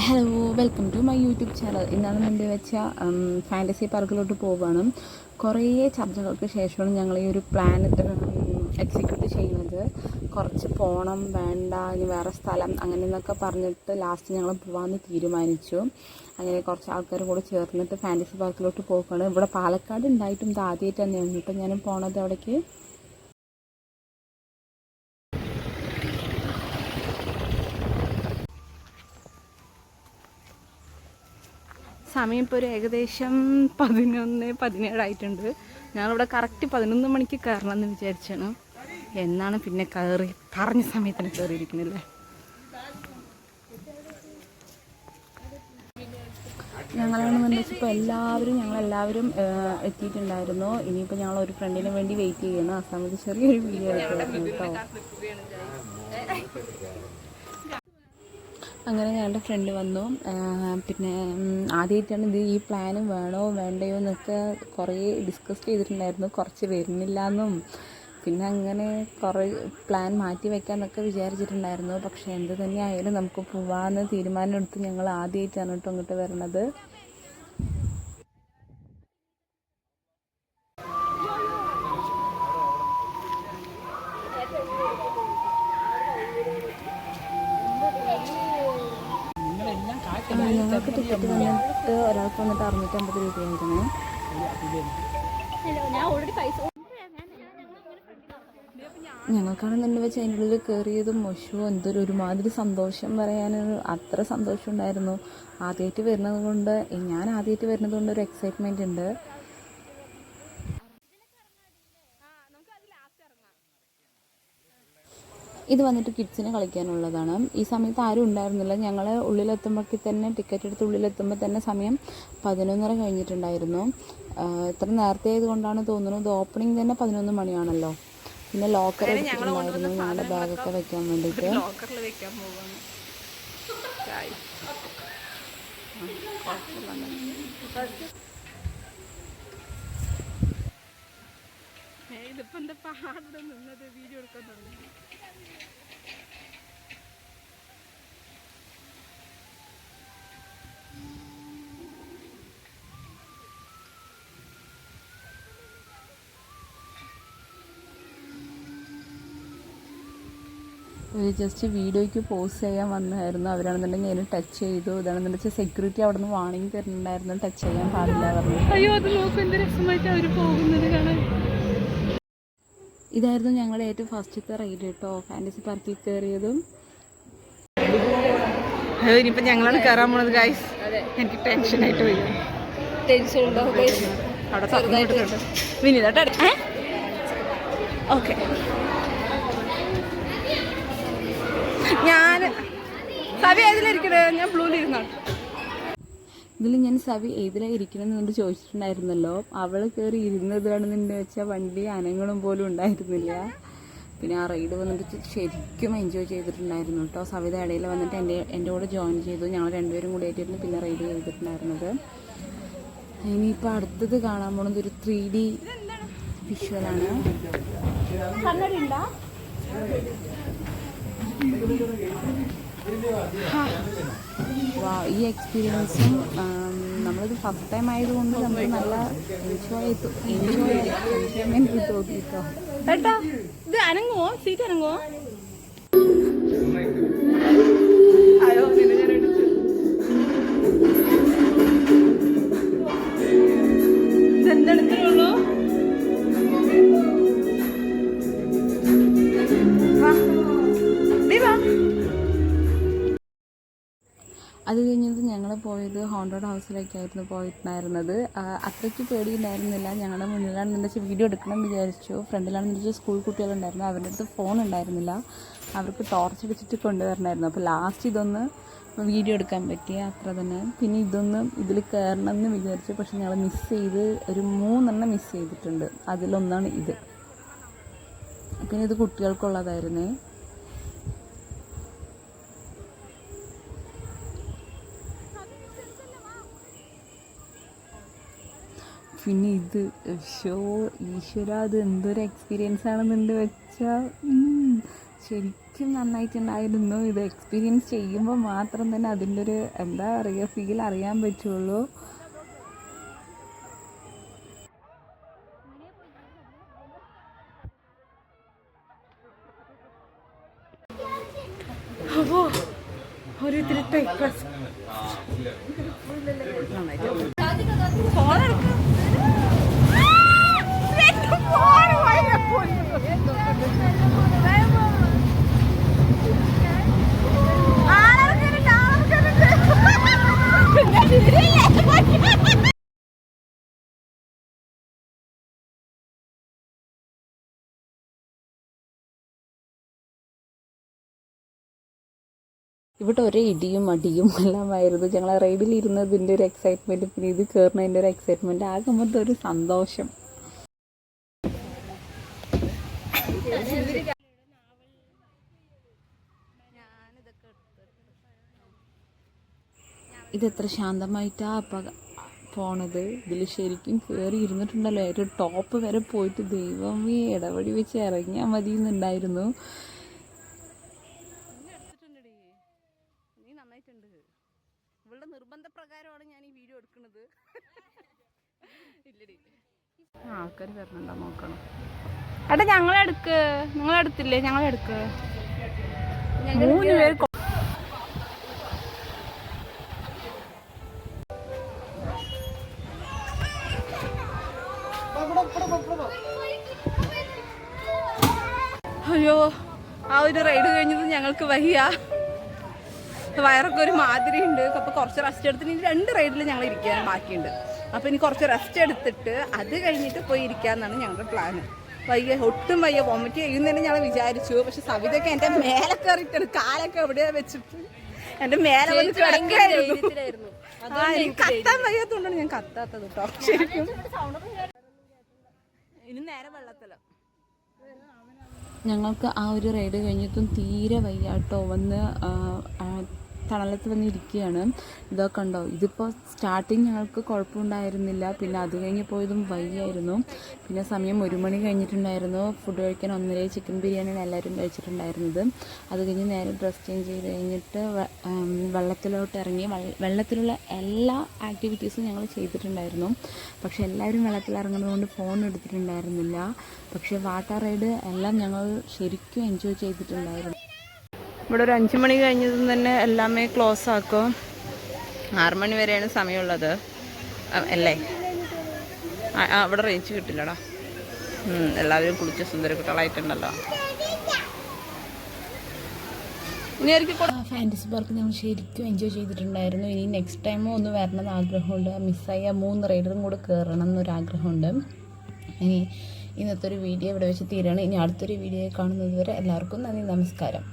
Hello, welcome to my YouTube channel. ഇന്നാണ് എൻ്റെ വെച്ചാൽ ഫാൻറ്റസി പാർക്കിലോട്ട് പോവുകയാണ്. കുറേ ചർച്ചകൾക്ക് ശേഷമാണ് ഞങ്ങൾ ഈ ഒരു പ്ലാൻ എക്സിക്യൂട്ട് ചെയ്യുന്നത്. കുറച്ച് പോകണം, വേണ്ട, ഇനി വേറെ സ്ഥലം അങ്ങനെ എന്നൊക്കെ പറഞ്ഞിട്ട് ലാസ്റ്റ് ഞങ്ങൾ പോകാമെന്ന് തീരുമാനിച്ചു. അങ്ങനെ കുറച്ച് ആൾക്കാർ കൂടെ ചേർന്നിട്ട് ഫാൻറ്റസി പാർക്കിലോട്ട് പോവുകയാണ്. ഇവിടെ പാലക്കാട് ഉണ്ടായിട്ടും ഇത് ആദ്യമായിട്ട് തന്നെയാണ് കേട്ടോ ഞാനും പോണത് അവിടേക്ക്. സമയം ഇപ്പോൾ ഒരു ഏകദേശം 11:17 ആയിട്ടുണ്ട്. ഞങ്ങളിവിടെ കറക്റ്റ് 11 മണിക്ക് കയറണം എന്ന് വിചാരിച്ചാണ്. എന്നാണ് പിന്നെ പറഞ്ഞ സമയത്തിന് കയറിയിരിക്കുന്നില്ലേ. ഞങ്ങളാണെന്ന് വെച്ചപ്പോൾ ഞങ്ങളെല്ലാവരും എത്തിയിട്ടുണ്ടായിരുന്നു. ഇനിയിപ്പോൾ ഞങ്ങൾ ഒരു ഫ്രണ്ടിന് വേണ്ടി വെയിറ്റ് ചെയ്യുന്നു. ആ സമയത്ത് ചെറിയൊരു വീഡിയോ എടുക്കുമായിരുന്നു കേട്ടോ. അങ്ങനെ ഞങ്ങളുടെ ഫ്രണ്ട് വന്നു. പിന്നെ ആദ്യമായിട്ടാണ് ഈ പ്ലാനും വേണോ വേണ്ടയോ എന്നൊക്കെ കുറേ ഡിസ്കസ് ചെയ്തിട്ടുണ്ടായിരുന്നു. കുറച്ച് വരുന്നില്ല എന്നും പിന്നെ അങ്ങനെ കുറേ പ്ലാൻ മാറ്റി വയ്ക്കാമെന്നൊക്കെ വിചാരിച്ചിട്ടുണ്ടായിരുന്നു. പക്ഷേ എന്ത് തന്നെ ആയാലും നമുക്ക് പോകാമെന്ന് തീരുമാനമെടുത്ത് ഞങ്ങൾ ആദ്യമായിട്ടാണ് കേട്ടോ ഇങ്ങോട്ട് വരണത്. ഞങ്ങൾക്ക് ടിക്കറ്റ് വന്നിട്ട് ഒരാൾക്ക് വന്നിട്ട് 650 രൂപയായിരുന്നു. ഞങ്ങൾക്കാണെന്നുണ്ടെങ്കിൽ വെച്ചാൽ അതിൻ്റെ ഉള്ളിൽ കയറിയതും മോശവും ഒരുമാതിരി സന്തോഷം പറയാനൊരു അത്ര സന്തോഷം ഉണ്ടായിരുന്നു. ആദ്യമായിട്ട് വരുന്നത് കൊണ്ട് ഞാൻ ആദ്യമായിട്ട് വരുന്നത് കൊണ്ട് ഒരു എക്സൈറ്റ്മെൻറ്റ് ഉണ്ട്. ഇത് വന്നിട്ട് കിഡ്സിന് കളിക്കാനുള്ളതാണ്. ഈ സമയത്ത് ആരും ഉണ്ടായിരുന്നില്ല. ഞങ്ങൾ ഉള്ളിലെത്തുമ്പോഴേക്ക് തന്നെ ടിക്കറ്റ് എടുത്ത് ഉള്ളിലെത്തുമ്പോൾ തന്നെ സമയം 11:30 കഴിഞ്ഞിട്ടുണ്ടായിരുന്നു. ഇത്ര നേരത്തെ ആയതുകൊണ്ടാണ് തോന്നുന്നത്. ഇത് ഓപ്പണിംഗ് തന്നെ 11 മണിയാണല്ലോ. പിന്നെ ലോക്കർ എടുത്തിട്ടുണ്ടായിരുന്നു ഞങ്ങളുടെ ബാഗൊക്കെ വെക്കാൻ വേണ്ടിയിട്ട്. ഇതിപ്പോ എന്താ പാടെ നിന്നത് വീഡിയോ എടുക്കാൻ തുടങ്ങി. ഒരു ജസ്റ്റ് വീഡിയോയ്ക്ക് പോസ്റ്റ് ചെയ്യാൻ വന്നായിരുന്നു. അവരാണെന്നുണ്ടെങ്കിൽ അതിന് ടച്ച് ചെയ്തു. ഇതാണെന്നുണ്ടെങ്കിൽ സെക്യൂരിറ്റി അവിടെ നിന്ന് വാണിംഗ് തരുന്നുണ്ടായിരുന്നു, ടച്ച് ചെയ്യാൻ പാടില്ല പറഞ്ഞു. അയ്യോ, അത് നോക്കും എന്ത് രസമായിട്ട് അവർ പോകുന്നത് കാണാൻ. ഇതായിരുന്നു ഞങ്ങളുടെ ഏറ്റവും ഫസ്റ്റത്തെ റൈഡ് കേട്ടോ, ഫാൻറ്റസി പാർക്കിൽ കയറിയതും. ഇനിയിപ്പോൾ ഞങ്ങളാണ് കയറാൻ പോണത് ഗൈസ്. എനിക്ക് ടെൻഷനായിട്ട് വരും. ടെൻഷൻ ഉണ്ടോ അവിടെ വിനീതട്ടെ. ഓക്കെ, ഞാൻ സവി ഏതിലിരിക്കണേ? ഞാൻ ബ്ലൂലിരുന്നാണ്. ഇതിൽ ഞാൻ സവി ഏതിലാണ് ഇരിക്കണമെന്ന് കൊണ്ട് ചോദിച്ചിട്ടുണ്ടായിരുന്നല്ലോ. അവൾ കയറി ഇരുന്നത് വേണമെന്ന് വെച്ചാൽ വണ്ടി അനങ്ങളും പോലും ഉണ്ടായിരുന്നില്ല. പിന്നെ ആ റൈഡ് വന്നിട്ട് ശരിക്കും എൻജോയ് ചെയ്തിട്ടുണ്ടായിരുന്നു കേട്ടോ. സവിത ഇടയിൽ വന്നിട്ട് എൻ്റെ കൂടെ ജോയിൻ ചെയ്തു. ഞങ്ങൾ രണ്ടുപേരും കൂടി ആയിട്ടായിരുന്നു പിന്നെ റൈഡ് ചെയ്തിട്ടുണ്ടായിരുന്നത്. ഇനിയിപ്പോൾ അടുത്തത് കാണാൻ പോകുന്നത് ഒരു 3D വിഷ്വലാണ്. കണ്ണടിയുണ്ടോ? ഈ എക്സ്പീരിയൻസും നമ്മളിത് ഫസ്റ്റ് ടൈം ആയതുകൊണ്ട് നമുക്ക് നല്ല എൻജോയ്മെന്റ് തോന്നിട്ടോ. കേട്ടോ, ഇത് അനങ്ങുമോ? സീറ്റ് അനങ്ങുമോ? അയ്യോ, നിന്നെ ഞാൻ എടുത്തു. ഇതെന്തെടുത്തുള്ളൂ? അത് കഴിഞ്ഞത് ഞങ്ങൾ പോയത് ഹോണ്ടഡ് ഹൗസിലേക്കായിരുന്നു പോയിട്ടുണ്ടായിരുന്നത്. അത്രയ്ക്ക് പേടിയുണ്ടായിരുന്നില്ല. ഞങ്ങളുടെ മുന്നിലാണെന്ന് വെച്ചാൽ വീഡിയോ എടുക്കണം വിചാരിച്ചു. ഫ്രണ്ടിലാണെന്ന് വെച്ചാൽ സ്കൂൾ കുട്ടികളുണ്ടായിരുന്നു. അവരുടെ അടുത്ത് ഫോൺ ഉണ്ടായിരുന്നില്ല. അവർക്ക് ടോർച്ച് അടിച്ചിട്ട് കൊണ്ടുവരണമായിരുന്നു. അപ്പോൾ ലാസ്റ്റ് ഇതൊന്ന് വീഡിയോ എടുക്കാൻ പറ്റിയ അത്ര തന്നെ. പിന്നെ ഇതിൽ കയറണം എന്ന് വിചാരിച്ചു. പക്ഷെ ഞങ്ങൾ മിസ് ചെയ്ത് ഒരു 3 മിസ് ചെയ്തിട്ടുണ്ട്. അതിലൊന്നാണ് ഇത്. പിന്നെ ഇത് കുട്ടികൾക്കുള്ളതായിരുന്നേ. പിന്നെ ഇത് ഈശ്വര, അത് എന്തൊരു എക്സ്പീരിയൻസ് ആണെന്നുണ്ട് വെച്ചാൽ ശരിക്കും നന്നായിട്ടുണ്ടായിരുന്നു. ഇത് എക്സ്പീരിയൻസ് ചെയ്യുമ്പോൾ മാത്രം തന്നെ അതിൻ്റെ ഒരു എന്താ പറയുക ഫീൽ അറിയാൻ പറ്റുള്ളൂ. അപ്പോൾ ഓരോരുത്തർ ഇവിടെ ഒരേ ഇടിയും അടിയും എല്ലാമായിരുന്നു. ഞങ്ങൾ റൈഡിൽ ഇരുന്നതിൻ്റെ ഒരു എക്സൈറ്റ്മെൻറ്റ്, പിന്നെ ഇത് കയറുന്നതിൻ്റെ ഒരു എക്സൈറ്റ്മെൻറ്റ്, ആകെ മൊത്തം ഒരു സന്തോഷം. ഇതെത്ര ശാന്തമായിട്ടാ പോണത്. ഇതിൽ ശരിക്കും കയറി ഇരുന്നിട്ടുണ്ടല്ലോ, ഒരു ടോപ്പ് വരെ പോയിട്ട് ദൈവമേ ഇടവഴി വെച്ച് ഇറങ്ങിയാൽ മതി എന്നുണ്ടായിരുന്നു. ഇവളുടെ നിർബന്ധപ്രകാരമാണ് ഞാൻ ഈ വീഡിയോ എടുക്കുന്നത്. ആൾക്കാർ വരണുണ്ടോ നോക്കണം. എടാ നിങ്ങളെടുത്തില്ലേ? ഞങ്ങളെടുക്ക് 3 പേര്. അയ്യോ, ആ ഒരു റൈഡ് കഴിഞ്ഞത് ഞങ്ങൾക്ക് വയ്യ, വയറൊക്കെ ഒരു മാതിരി ഉണ്ട്. അപ്പോൾ കുറച്ച് റെസ്റ്റ് എടുത്തിട്ട് ഇനി 2 റൈഡിൽ ഞങ്ങൾ ഇരിക്കാൻ ബാക്കിയുണ്ട്. അപ്പോൾ ഇനി കുറച്ച് റെസ്റ്റ് എടുത്തിട്ട് അത് കഴിഞ്ഞിട്ട് പോയി ഇരിക്കാമെന്നാണ് ഞങ്ങളുടെ പ്ലാന്. വയ്യ, ഒട്ടും വയ്യ, വോമിറ്റ് ചെയ്യുന്നതന്നെ ഞങ്ങൾ വിചാരിച്ചു. പക്ഷെ സവിതയൊക്കെ എൻ്റെ മേലെ കയറിയിട്ടാണ്, കാലൊക്കെ എവിടെയാണ് വെച്ചിട്ട് എൻ്റെ മേലെ വന്ന് കിടക്കായിരുന്നു. എനിക്ക് കത്താൻ വയ്യാത്തതുകൊണ്ടാണ് ഞാൻ കത്താത്തത് കേട്ടോ. ശരിക്കും ഇനി നേരെ വെള്ളത്തില. ഞങ്ങൾക്ക് ആ ഒരു റൈഡ് കഴിഞ്ഞിട്ടും തീരെ വയ്യാട്ടോ. വന്ന് തണലത്ത് വന്നിരിക്കുകയാണ്. ഇതൊക്കെ ഉണ്ടോ, ഇതിപ്പോൾ സ്റ്റാർട്ടിങ് ഞങ്ങൾക്ക് കുഴപ്പമുണ്ടായിരുന്നില്ല. പിന്നെ അത് കഴിഞ്ഞ് പോയതും വയ്യായിരുന്നു. പിന്നെ സമയം 1 മണി കഴിഞ്ഞിട്ടുണ്ടായിരുന്നു. ഫുഡ് കഴിക്കാൻ 1:30 ചിക്കൻ ബിരിയാണിയാണ് എല്ലാവരും കഴിച്ചിട്ടുണ്ടായിരുന്നത്. അത് കഴിഞ്ഞ് നേരെ ഡ്രസ് ചേഞ്ച് ചെയ്ത് കഴിഞ്ഞിട്ട് വെള്ളത്തിലോട്ട് ഇറങ്ങി. വെള്ളത്തിലുള്ള എല്ലാ ആക്ടിവിറ്റീസും ഞങ്ങൾ ചെയ്തിട്ടുണ്ടായിരുന്നു. പക്ഷേ എല്ലാവരും വെള്ളത്തിലിറങ്ങുന്നത് കൊണ്ട് ഫോൺ എടുത്തിട്ടുണ്ടായിരുന്നില്ല. പക്ഷേ വാട്ടർ റൈഡ് എല്ലാം ഞങ്ങൾ ശരിക്കും എൻജോയ് ചെയ്തിട്ടുണ്ടായിരുന്നു. ഇവിടെ ഒരു 5 മണി കഴിഞ്ഞതും തന്നെ എല്ലാമേ ക്ലോസ് ആക്കും. 6 മണി വരെയാണ് സമയമുള്ളത് അല്ലേ? അവിടെ റേഞ്ച് കിട്ടില്ലടാ. എല്ലാവരും കുളിച്ച് സുന്ദര കുട്ടികളായിട്ടുണ്ടല്ലോ. ഫാൻറ്റസി പാർക്ക് ഞങ്ങൾ ശരിക്കും എൻജോയ് ചെയ്തിട്ടുണ്ടായിരുന്നു. ഇനി നെക്സ്റ്റ് ടൈം ഒന്ന് വരണമെന്ന് ആഗ്രഹമുണ്ട്. മിസ്സായ 3 റൈഡറും കൂടെ കയറണം എന്നൊരാഗ്രഹമുണ്ട്. ഇനി ഇന്നത്തെ ഒരു വീഡിയോ ഇവിടെ വെച്ച് തീരുകയാണ്. ഇനി അടുത്തൊരു വീഡിയോ കാണുന്നത് വരെ എല്ലാവർക്കും നന്ദി, നമസ്കാരം.